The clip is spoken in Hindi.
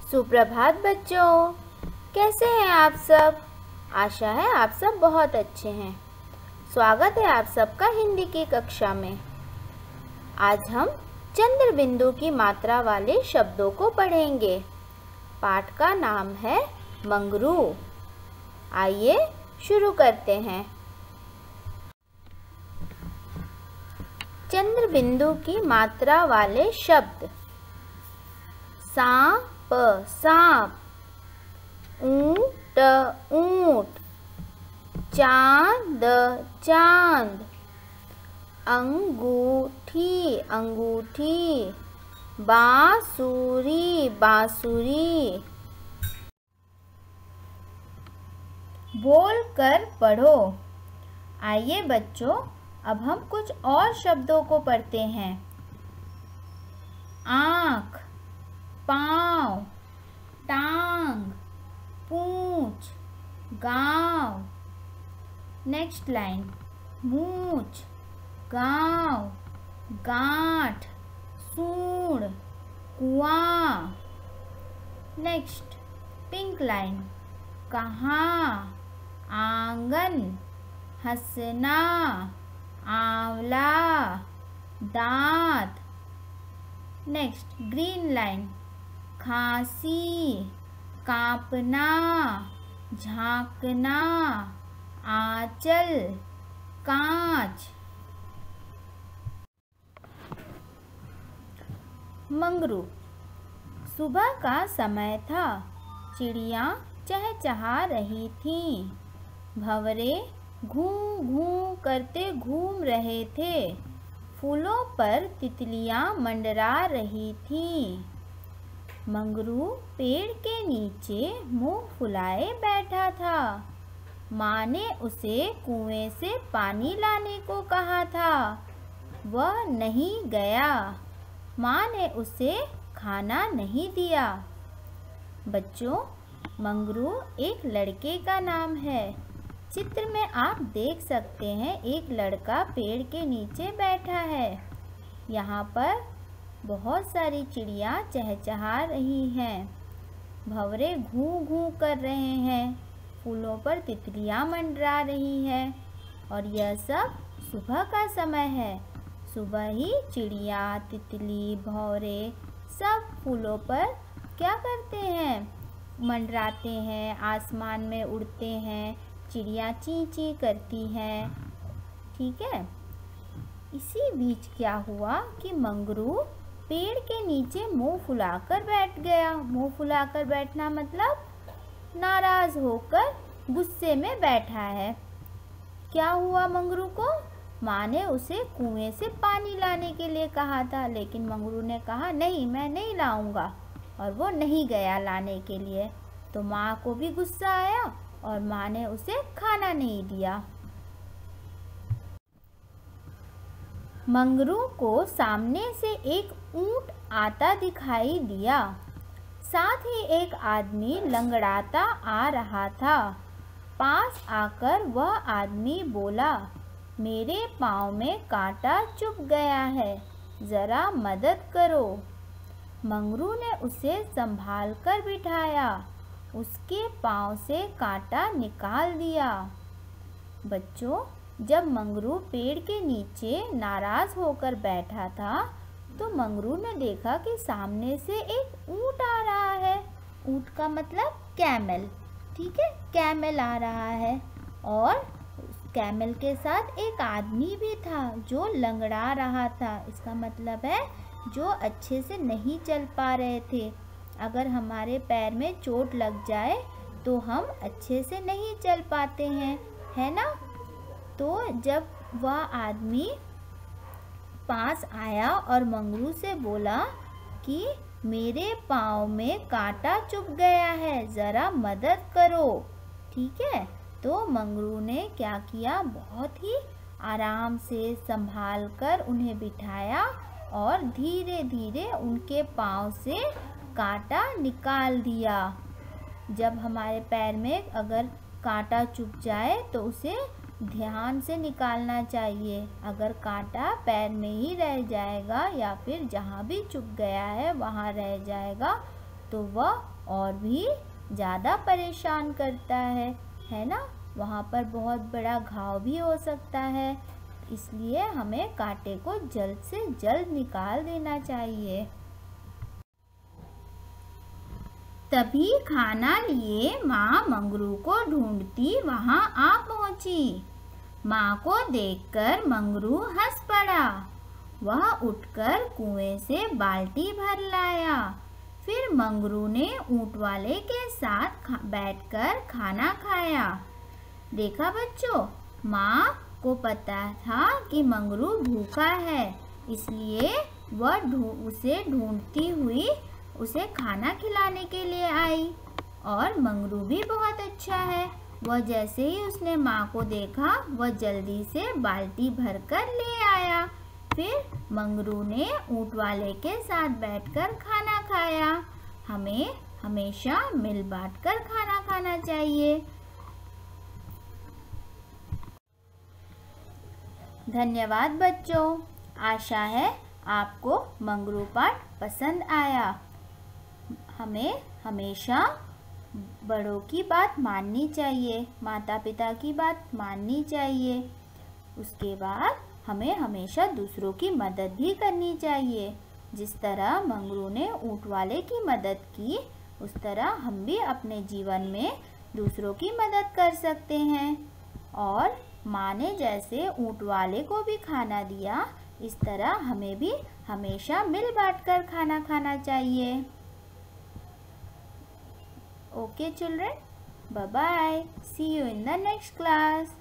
सुप्रभात बच्चों, कैसे हैं आप सब। आशा है आप सब बहुत अच्छे हैं। स्वागत है आप सबका हिंदी की कक्षा में। आज हम चंद्र बिंदु की मात्रा वाले शब्दों को पढ़ेंगे। पाठ का नाम है मंगरू। आइए शुरू करते हैं। चंद्र बिंदु की मात्रा वाले शब्द। सांप सांप, ऊंट ऊंट, चांद चांद, अंगूठी अंगूठी, बांसुरी बांसुरी। बोल कर पढ़ो। आइए बच्चों, अब हम कुछ और शब्दों को पढ़ते हैं। आँख, पाँव, टांग, पूंछ, गाँव। नेक्स्ट लाइन, मूंछ, गाँव, गांठ, सूंड, कुआं। नेक्स्ट पिंक लाइन, कहाँ, आंगन, हंसना, आंवला, दांत। नेक्स्ट ग्रीन लाइन, खांसी, कांपना, झांकना, आंचल, कांच। मंगरू। सुबह का समय था। चिड़ियाँ चहचहा रही थीं। भंवरे घूं घूं करते घूम रहे थे। फूलों पर तितलियाँ मंडरा रही थीं। मंगरू पेड़ के नीचे मुंह फुलाए बैठा था। माँ ने उसे कुएं से पानी लाने को कहा था। वह नहीं गया। माँ ने उसे खाना नहीं दिया। बच्चों, मंगरू एक लड़के का नाम है। चित्र में आप देख सकते हैं एक लड़का पेड़ के नीचे बैठा है। यहाँ पर बहुत सारी चिड़िया चहचहा रही हैं। भंवरे घूं घूं कर रहे हैं। फूलों पर तितलियां मंडरा रही हैं। और यह सब सुबह का समय है। सुबह ही चिड़िया, तितली, भंवरे सब फूलों पर क्या करते हैं? मंडराते हैं, आसमान में उड़ते हैं। चिड़िया ची ची करती हैं। ठीक है। इसी बीच क्या हुआ कि मंगरू पेड़ के नीचे मुंह फुलाकर बैठ गया। मुंह फुलाकर बैठना मतलब नाराज होकर गुस्से में बैठा है। क्या हुआ मंगरू को? माँ ने उसे कुएं से पानी लाने के लिए कहा था, लेकिन मंगरू ने कहा नहीं, मैं नहीं लाऊंगा, और वो नहीं गया लाने के लिए। तो माँ को भी गुस्सा आया और माँ ने उसे खाना नहीं दिया। मंगरू को सामने से एक ऊंट आता दिखाई दिया। साथ ही एक आदमी लंगड़ाता आ रहा था। पास आकर वह आदमी बोला, मेरे पाँव में कांटा चुभ गया है, ज़रा मदद करो। मंगरू ने उसे संभाल कर बिठाया। उसके पाँव से कांटा निकाल दिया। बच्चों, जब मंगरू पेड़ के नीचे नाराज होकर बैठा था तो मंगरू ने देखा कि सामने से एक ऊंट आ रहा है। ऊंट का मतलब कैमल। ठीक है, कैमल आ रहा है। और कैमल के साथ एक आदमी भी था जो लंगड़ा रहा था। इसका मतलब है जो अच्छे से नहीं चल पा रहे थे। अगर हमारे पैर में चोट लग जाए तो हम अच्छे से नहीं चल पाते हैं, है ना। तो जब वह आदमी पास आया और मंगरू से बोला कि मेरे पाँव में कांटा चुभ गया है, ज़रा मदद करो। ठीक है, तो मंगरू ने क्या किया, बहुत ही आराम से संभाल कर उन्हें बिठाया और धीरे धीरे उनके पाँव से कांटा निकाल दिया। जब हमारे पैर में अगर कांटा चुभ जाए तो उसे ध्यान से निकालना चाहिए। अगर कांटा पैर में ही रह जाएगा या फिर जहाँ भी चुभ गया है वहाँ रह जाएगा तो वह और भी ज़्यादा परेशान करता है ना। वहाँ पर बहुत बड़ा घाव भी हो सकता है, इसलिए हमें कांटे को जल्द से जल्द निकाल देना चाहिए। तभी खाना लिए माँ मंगरू को ढूंढती वहाँ आ पहुँची। माँ को देखकर मंगरू हंस पड़ा। वह उठकर कुएं से बाल्टी भर लाया। फिर मंगरू ने ऊंट वाले के साथ बैठकर खाना खाया। देखा बच्चों, माँ को पता था कि मंगरू भूखा है, इसलिए वह उसे ढूंढती हुई उसे खाना खिलाने के लिए आई। और मंगरू भी बहुत अच्छा है। वह जैसे ही उसने माँ को देखा, वह जल्दी से बाल्टी भरकर ले आया। फिर मंगरू ने ऊंट वाले के साथ बैठकर खाना खाया। हमें हमेशा मिल बांटकर खाना खाना चाहिए। धन्यवाद बच्चों। आशा है आपको मंगरू पाठ पसंद आया। हमें हमेशा बड़ों की बात माननी चाहिए, माता पिता की बात माननी चाहिए। उसके बाद हमें हमेशा दूसरों की मदद भी करनी चाहिए। जिस तरह मंगरू ने ऊंट वाले की मदद की, उस तरह हम भी अपने जीवन में दूसरों की मदद कर सकते हैं। और माँ ने जैसे ऊंट वाले को भी खाना दिया, इस तरह हमें भी हमेशा मिल बांटकर खाना खाना चाहिए। Okay children, bye bye. See you in the next class.